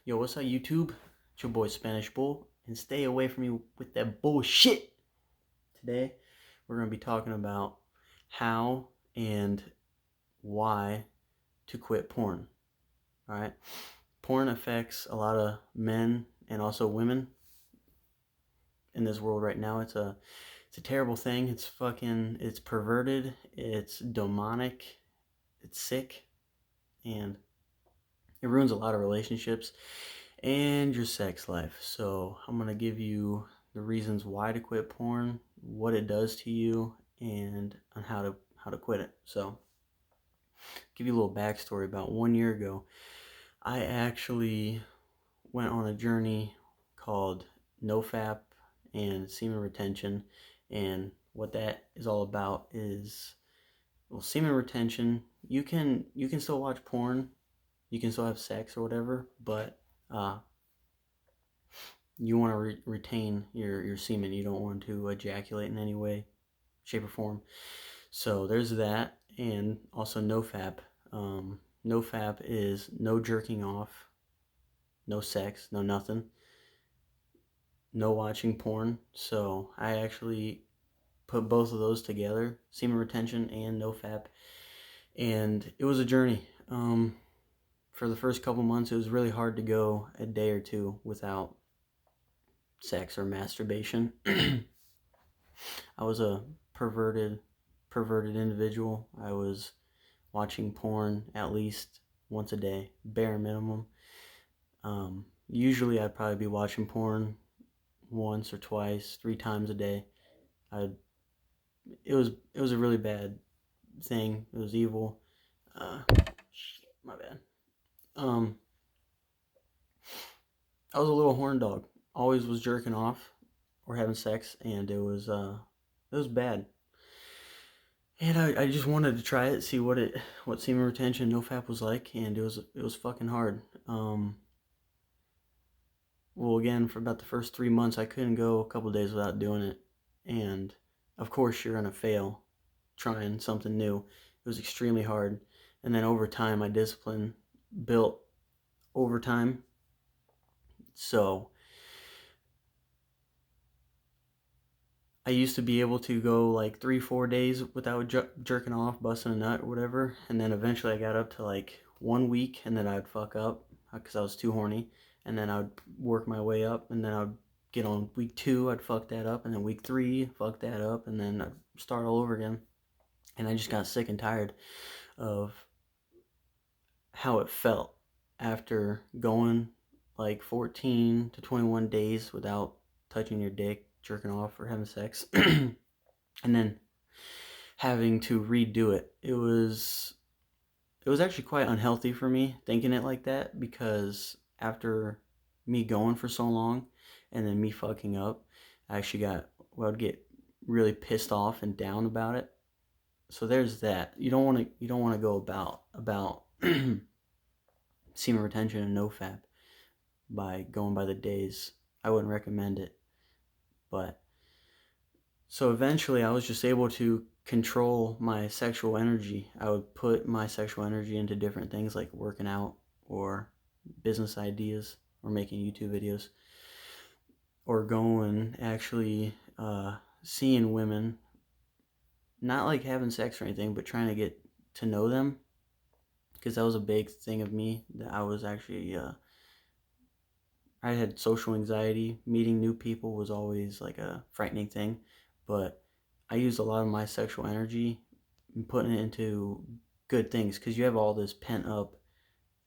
Yo, what's up, YouTube? It's your boy Spanish Bull, and stay away from me with that bullshit. Today, we're going to be talking about how and why to quit porn. All right, porn affects a lot of men and also women in this world right now. It's a terrible thing. It's perverted. It's demonic. It's sick, and it ruins a lot of relationships and your sex life. So I'm going to give you the reasons why to quit porn, what it does to you, and on how to quit it. So give you a little backstory. About 1 year ago, I actually went on a journey called NoFap and semen retention. And what that is all about is, well, semen retention. You can still watch porn, you can still have sex or whatever, but you want to retain your semen. You don't want to ejaculate in any way, shape, or form. So there's that, and also NoFap. NoFap is no jerking off, no sex, no nothing, no watching porn. So I actually put both of those together, semen retention and NoFap, and it was a journey. For the first couple months, it was really hard to go a day or two without sex or masturbation. I was a perverted individual. I was watching porn at least once a day, bare minimum. Usually I'd probably be watching porn once or twice, 3 times a day. I it was a really bad thing. It was evil. Shit, my bad. Um, I was a little horn dog. Always was jerking off or having sex, and it was bad. And I just wanted to try it, see what semen retention NoFap was like, and it was fucking hard. Well, again, for about the first 3 months, I couldn't go a couple days without doing it, and of course you're gonna fail trying something new. It was extremely hard, and then over time, my discipline built over time. So I used to be able to go like 3, 4 days without jerking off, busting a nut or whatever, and then eventually I got up to like 1 week, and then I'd fuck up because I was too horny, and then I'd work my way up, and then I'd get on week 2, I'd fuck that up, and then week 3, fuck that up, and then I'd start all over again. And I just got sick and tired of how it felt after going like 14 to 21 days without touching your dick, jerking off, or having sex. And then having to redo it. It was actually quite unhealthy for me thinking it like that, because after me going for so long and then me fucking up, I actually I'd get really pissed off and down about it. So there's that. You don't want to go about semen retention and NoFap by going by the days. I wouldn't recommend it. But so eventually I was just able to control my sexual energy. I would put my sexual energy into different things like working out or business ideas or making YouTube videos or going actually seeing women, not like having sex or anything, but trying to get to know them, because that was a big thing of me, that I was actually I had social anxiety. Meeting new people was always like a frightening thing, but I used a lot of my sexual energy and putting it into good things, because you have all this pent up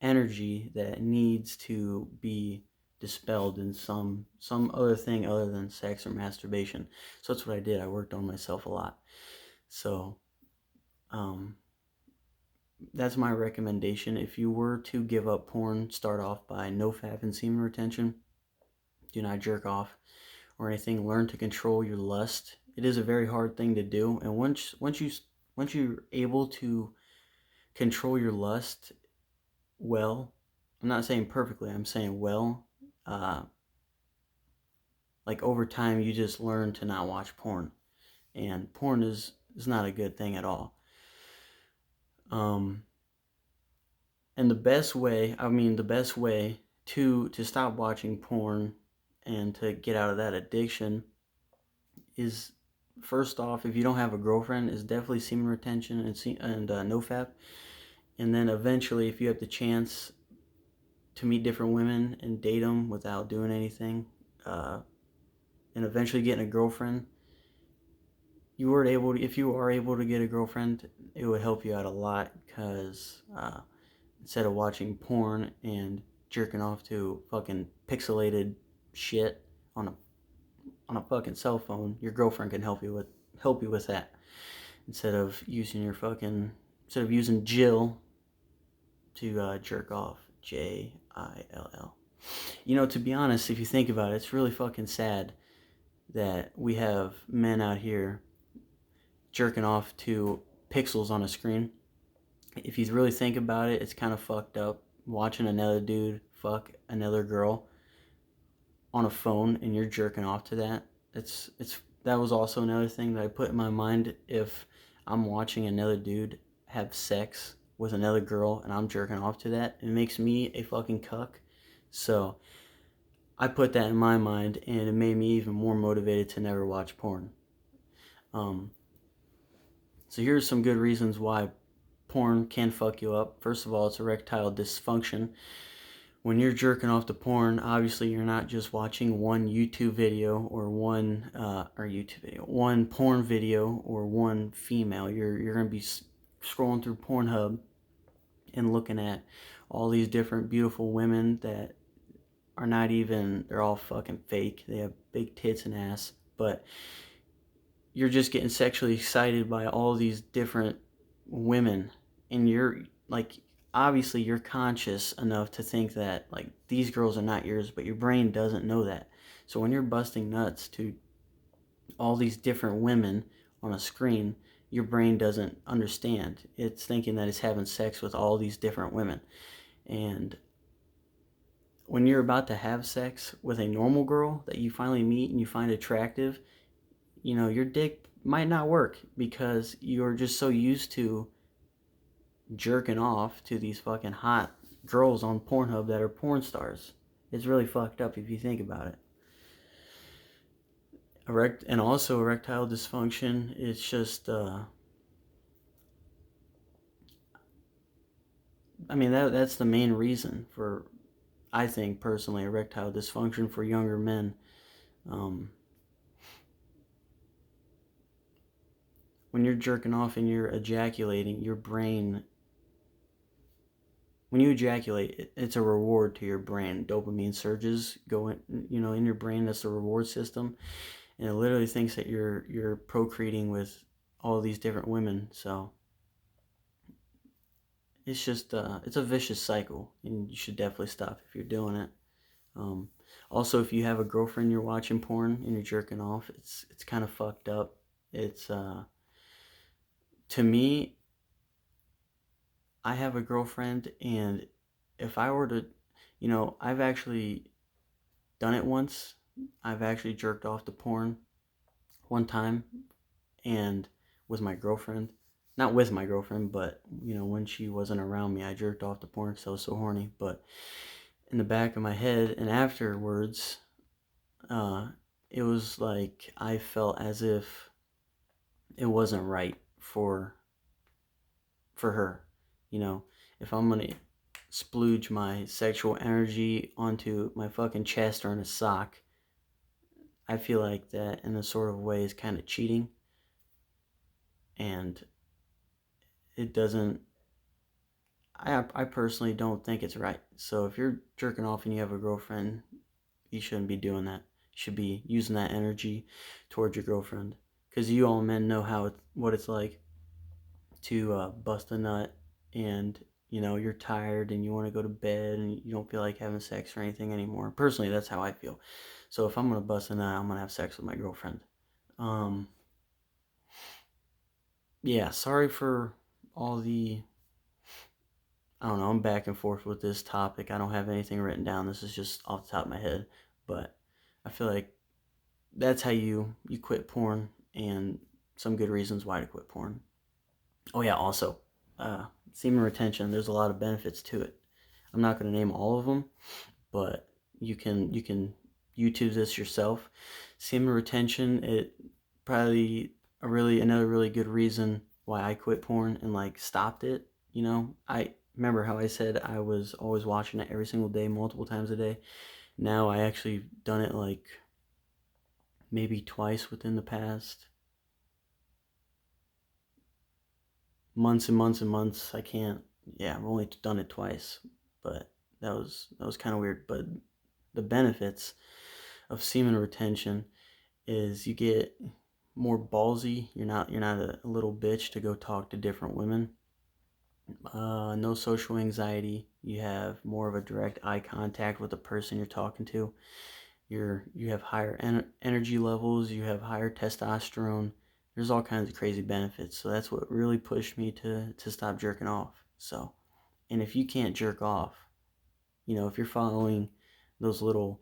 energy that needs to be dispelled in some other thing other than sex or masturbation. So that's what I did. I worked on myself a lot. So um, that's my recommendation. If you were to give up porn, start off by NoFap and semen retention. Do not jerk off or anything. Learn to control your lust. It is a very hard thing to do, and once you're able to control your lust well, I'm not saying perfectly, I'm saying well, uh, like over time you just learn to not watch porn, and porn is not a good thing at all. Um, and the best way to stop watching porn and to get out of that addiction is, first off, if you don't have a girlfriend, is definitely semen retention and nofap. And then eventually, if you have the chance to meet different women and date them without doing anything, and eventually getting a girlfriend, if you are able to get a girlfriend, it would help you out a lot, because instead of watching porn and jerking off to fucking pixelated shit on a fucking cell phone, your girlfriend can help you with that, instead of using Jill to jerk off. Jill. To be honest, if you think about it, it's really fucking sad that we have men out here jerking off to pixels on a screen. If you really think about it, it's kind of fucked up watching another dude fuck another girl on a phone and you're jerking off to that. That was also another thing that I put in my mind. If I'm watching another dude have sex with another girl and I'm jerking off to that, it makes me a fucking cuck. So I put that in my mind, and it made me even more motivated to never watch porn. So here's some good reasons why porn can fuck you up. First of all, it's erectile dysfunction. When you're jerking off to porn, obviously you're not just watching one YouTube video or one porn video or one female. You're gonna be scrolling through Pornhub and looking at all these different beautiful women that are not even, they're all fucking fake. They have big tits and ass, but you're just getting sexually excited by all these different women, and you're like, obviously you're conscious enough to think that like these girls are not yours, but your brain doesn't know that. So when you're busting nuts to all these different women on a screen, your brain doesn't understand. It's thinking that it's having sex with all these different women. And when you're about to have sex with a normal girl that you finally meet and you find attractive, your dick might not work, because you're just so used to jerking off to these fucking hot girls on Pornhub that are porn stars. It's really fucked up if you think about it. And also erectile dysfunction, it's just that's the main reason for, I think personally, erectile dysfunction for younger men. When you're jerking off and you're ejaculating, your brain, when you ejaculate, it's a reward to your brain. Dopamine surges go in your brain. That's the reward system, and it literally thinks that you're procreating with all these different women. So it's just it's a vicious cycle, and you should definitely stop if you're doing it. Also, if you have a girlfriend, you're watching porn and you're jerking off, it's kind of fucked up. It's to me, I have a girlfriend, and if I were to, I've actually done it once. I've actually jerked off to porn one time, and with my girlfriend. Not with my girlfriend, but, when she wasn't around me, I jerked off to porn because I was so horny. But in the back of my head and afterwards, it was like I felt as if it wasn't right for her. If I'm gonna splooge my sexual energy onto my fucking chest or in a sock, I feel like that in a sort of way is kind of cheating, and it doesn't, I personally don't think it's right. So if you're jerking off and you have a girlfriend, you shouldn't be doing that. You should be using that energy towards your girlfriend, because you all men know what it's like to bust a nut, and you're tired and you want to go to bed and you don't feel like having sex or anything anymore. Personally, that's how I feel. So if I'm gonna bust a nut, I'm gonna have sex with my girlfriend. Yeah, sorry for all the, I don't know, I'm back and forth with this topic. I don't have anything written down. This is just off the top of my head. But I feel like that's how you quit porn, and some good reasons why to quit porn. Oh yeah, also, semen retention, there's a lot of benefits to it. I'm not going to name all of them, but you can YouTube this yourself. Semen retention, it probably another really good reason why I quit porn and like stopped it. You know, I remember how I said I was always watching it every single day, multiple times a day. Now I actually done it like maybe twice within the past months and months and months. I can't. Yeah, I've only done it twice, but that was kind of weird. But the benefits of semen retention is you get more ballsy. You're not a little bitch to go talk to different women. No social anxiety. You have more of a direct eye contact with the person you're talking to. You have higher energy levels. You have higher testosterone. There's all kinds of crazy benefits. So that's what really pushed me to stop jerking off. So, and if you can't jerk off, if you're following those little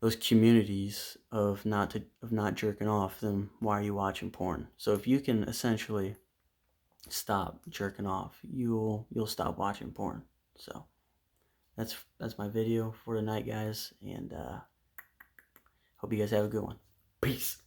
those communities of not jerking off, then why are you watching porn? So if you can essentially stop jerking off, you'll stop watching porn. So that's my video for tonight, guys, and hope you guys have a good one. Peace.